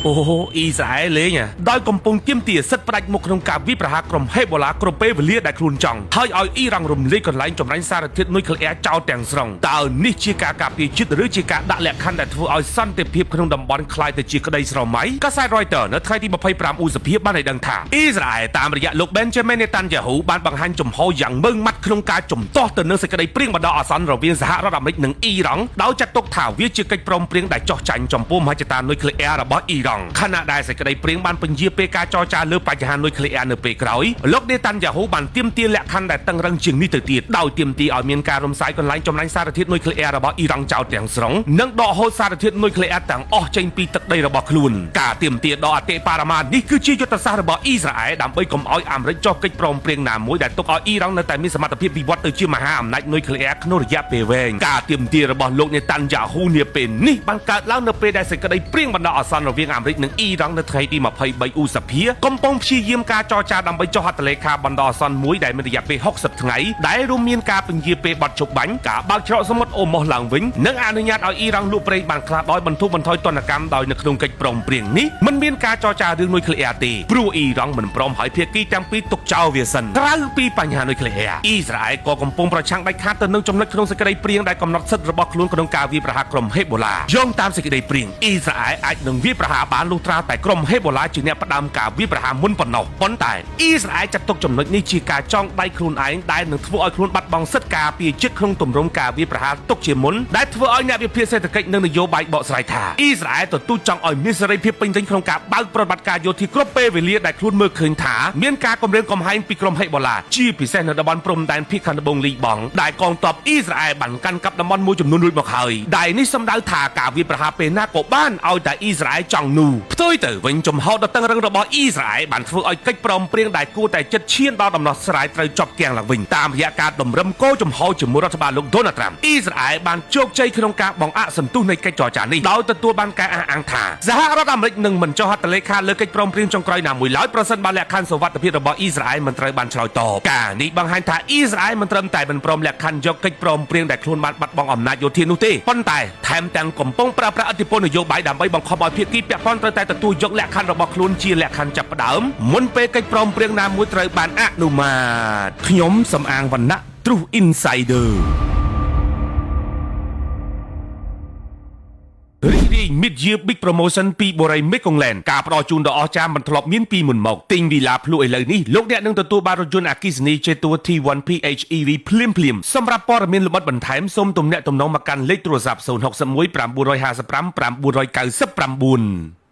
អូអ៊ីស្រាអែលលេងដោយកំពុងទាមទារសិទ្ធិផ្ដាច់មុខក្នុងការវិប្រហារក្រុមហេបូឡាគ្រប់ពេលវេលាដែលខ្លួនចង់ហើយឲ្យអ៊ីរ៉ង់រំលាយកន្លែងចម្រាញ់សារធាតុនុយក្លេអ៊ែរចោលទាំងស្រុងតើនេះជាការការពារជាតិឬជាការដាក់លក្ខខណ្ឌដែលធ្វើឲ្យសន្តិភាពក្នុងតំបន់คล้ายទៅជាក្តីស្រមៃកាសែត Reuters នៅថ្ងៃទី25ឧសភាបានឲ្យដឹងថាអ៊ីស្រាអែលតាមរយៈលោក Benjamin Netanyahu បានបង្ហាញចំហយ៉ាងម៉ឺងម៉ាត់ក្នុងការជំទាស់ទៅនឹងសេចក្តីព្រៀងបណ្ដោះអាសន្នរវាងសហរដ្ឋអាមេរិកនិងអ៊ីរ៉ង់ដោយចាត់ទុកថាវាជាកិច្ចព្រមព្រៀងដែលចោះចាញ់ចំពោះមហិច្ឆតានុយក្លេអ៊ែររបស់អ៊ីរ៉ង់ខណៈដែលសេចក្តីព្រៀងបានពន្យាពេលការចរចាលើបញ្ហានុយក្លេអ៊ែរនៅពេលក្រោយលោក Netanyahu បានទាមទារលក្ខខណ្ឌដែលតឹងរ៉ឹងជាងនេះទៅទៀតដោយទាមទារឲ្យមានការរំសាយកន្លែងចម្រាញ់សារធាតុនុយក្លេអ៊ែររបស់អ៊ីរ៉ង់ចោលទាំងស្រុងនិងដកហូតសារធាតុនុយក្លេអ៊ែរទាំងអស់ចេញពីទឹកដីរបស់ខ្លួនការទាមទារដ៏អតិបរមានេះគឺជាយុទ្ធសាស្ត្ររបស់អ៊ីស្រាអែលដើម្បីកុំឲ្យអាមេរិកចុះកិច្ចព្រមព្រៀងណាមួយដែលទុកឲ្យអ៊ីរ៉ង់នៅតែមានសមត្ថភាពវិវត្តទៅជាមហាអំណាចនុយក្លេអ៊ែរក្នុងរយៈពេលវែងការទាមទាររបស់លោក Netanyahu នាពេលនេះបានកើតឡើងនៅពេលដែលសេចក្តីព្រៀងបណ្ដោះអាសន្នរវាងអាមេរិកនិងអ៊ីរ៉ង់នៅថ្ងៃទី23ឧសភាកំពុងព្យាយាមការចរចាដើម្បីចុះហត្ថលេខាបណ្ដោះអាសន្នមួយដែលមានរយៈពេល60ថ្ងៃដែលរួមមានការពន្យាពេលបទជប់បាញ់ការបើកច្រកសមុទ្រអូម៉ូសឡើងវិញនិងអនុញ្ញាតឲ្យអ៊ីរ៉ង់លក់ប្រេងបានខ្លះដោយបន្ធូរបន្ថយទណ្ឌកម្មដោយនៅក្នុងកិច្ចព្រមព្រៀងនេះមិនមានការចរចារឿងនុយក្លេអ៊ែរទេព្រោះអ៊ីរ៉ង់មិនព្រមឲ្យភាគីទាំងពីរទុកចោលវាសិនក្រៅពីបញ្ហានុយក្លេអ៊ែរអ៊ីស្រាអែលក៏កំពុងប្រឆាំងដាច់ខាតទៅនឹងចំណុចក្នុងសេចក្តីព្រៀងដែលកំណត់សិទ្ធិរបស់ខ្លួនក្នុងការវាយប្រហារក្រុមហេបូឡាយោងតាមសេចក្តីព្រៀងអ៊ីស្រាអែលអាចនឹងវាយប្រហារបានលុះត្រាតែក្រុមហេបូឡាជាអ្នកផ្ដើមការវាយប្រហារមុនប៉ុណ្ណោះប៉ុន្តែអ៊ីស្រាអែលចាត់ទុកចំណុចនេះជាការចងដៃខ្លួនឯងដែលនឹងធ្វើឲ្យខ្លួនបាត់បង់សិទ្ធិការពារជាតិក្នុងទម្រង់ការវាយប្រហារទុកជាមុនដែលធ្វើឲ្យអ្នកវិភាគសេដ្ឋកិច្ចនិងនយោបាយបកស្រាយថាអ៊ីស្រាអែលទទូចចង់ឲ្យមានសេរីភាពពេញលេញក្នុងការបើកប្រតិបត្តិការយោធាគ្រប់ពេលវេលាដែលខ្លួនមើលឃើញថាមានការគំរាមកំហែងពីក្រុមហេបូឡាជាពិសេសនៅតំបន់ព្រំដែនភាគខាងត្បូងលីបង់ដែលកងទ័ពអ៊ីស្រាអែលបានកាន់កាប់តំបន់មួយចំនួនរួចមកហើយដែលនេះសំដៅថាការវាយប្រហារពេលណាក៏បានឲ្យតែអ៊ីស្រាអែលចង់នោះផ្ទុយទៅវិញចំហដ៏តឹងរ៉ឹងរបស់អ៊ីស្រាអែលបានធ្វើឲ្យកិច្ចព្រមព្រៀងដែលគួរតែជិតឈានដល់ដំណោះស្រាយត្រូវចប់គាំងឡើងវិញតាមរយៈការតម្រឹមគោលចំហជាមួយរដ្ឋបាលលោក Donald Trump អ៊ីស្រាអែលបានជោគជ័យក្នុងការបង្អាក់សន្ទុះនៃកិច្ចចរចានេះដោយទទួលបានការអះអាងថាសហរដ្ឋអាមេរិកនឹងមិនចុះហត្ថលេខាលើកិច្ចព្រមព្រៀងចុងក្រោយណាមួយឡើយប្រសិនបើលក្ខខណ្ឌសុវត្ថិភាពរបស់អ៊ីស្រាអែលមិនត្រូវបានឆ្លើយតបការនេះបង្ហាញថាអ៊ីស្រាអែលមិនត្រឹមតែមិនព្រមលក្ខខណ្ឌយកកិច្ចព្រមព្រៀងដែលខ្លួនបានបាត់បង់អំណាចយោធានោះទេប៉ុន្តែថែមទាំងកំពុងប្រើប្រាស់ឥទ្ធិពលនយោបាយដើម្បីបង្ខំឲ្យភាគីពាក់ព័ន្ធត្រូវតែទទួលយកលក្ខខណ្ឌរបស់ខ្លួនជាលក្ខខណ្ឌចាប់ផ្ដើមមុនពេលកិច្ចព្រមព្រៀងណាមួយត្រូវបានអនុម័តខ្ញុំសំអាងវណ្ណៈ True Insiderរីករាយ Mid-year Big Promotion ពីបូរី Mekongland ការផ្ដល់ជូនដ៏អស្ចារ្យមិនធ្លាប់មានពីមុនមកទិញវីឡាភ្លុឥឡូវនេះលោកអ្នកនឹងទទួលបានរថយន្តអគ្គិសនីចេតួ T1 PHEV ភ្លាមសម្រាប់ព័ត៌មានលម្អិតបន្ថែមសូមទំនាក់ទំនងមកកាន់លេខទូរស័ព្ទ061 955 999